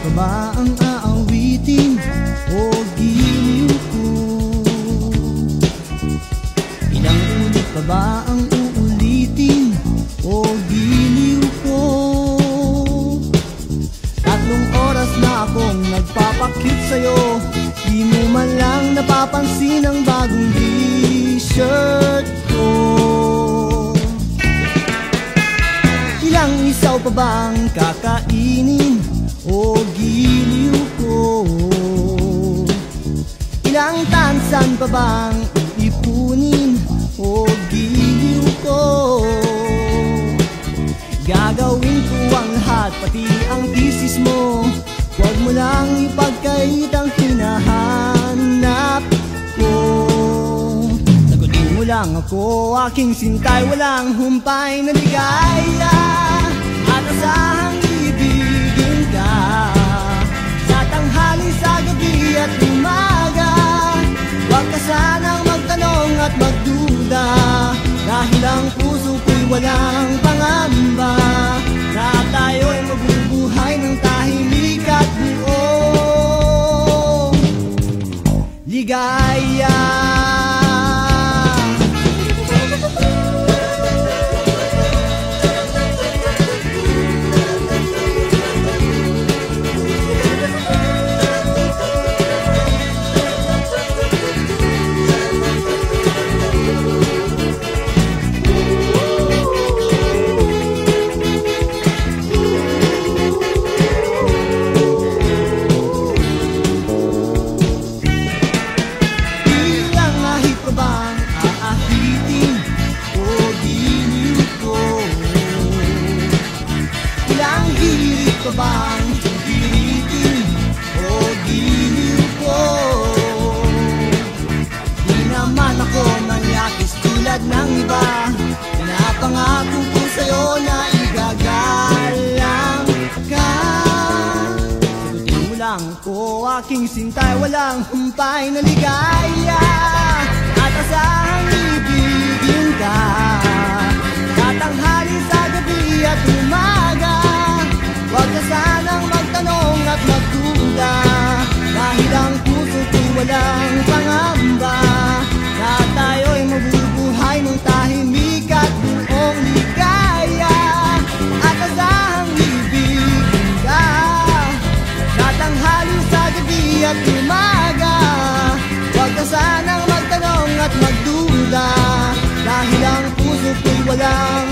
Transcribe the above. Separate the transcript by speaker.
Speaker 1: pa ba ang aawitin o giliw ko? Ilang ulit pa ba ang uulitin o giliw ko? 3 oras na akong nagpapakit sa'yo, di mo man lang napapansin ang bagong t-shirt ko. Ilang isaw pa bang kakainin o giliw ko? Ilang tansan pa bang iipunin o giliw ko? Gagawin ko ang lahat, pati ang thesis mo. Huwag mo lang ipagkait ang hinahanap ko. Sagutin mo lang ako, aking sintay, walang humpay na ligaya. At asahang ibigin ka sa tanghali, sa gabi at umaga. Huwag ka sanang magtanong at magduda, dahil ang puso ko'y walang pangamba, na tayo'y mabubuhay ng tahimik at buong ligaya. Bang hiritin o giliw ko? Di naman ako manyakis tulad ng iba, pinapangako ko sa'yo na igagalang ka. Sagutin mo lang ko, aking sintay, walang humpay na ligaya. At asahang ibigin ka sa tanghali, sa gabi at umaga. Huwag ka sanang magtanong at magduda, dahil ang puso ko'y walang pangamba, na tayo'y mabubuhay ng tahimik at buong ligaya. At asahang ibigin ka sa tanghali, sa gabi at umaga. Huwag ka sanang magtanong at magduda, dahil ang puso ko'y walang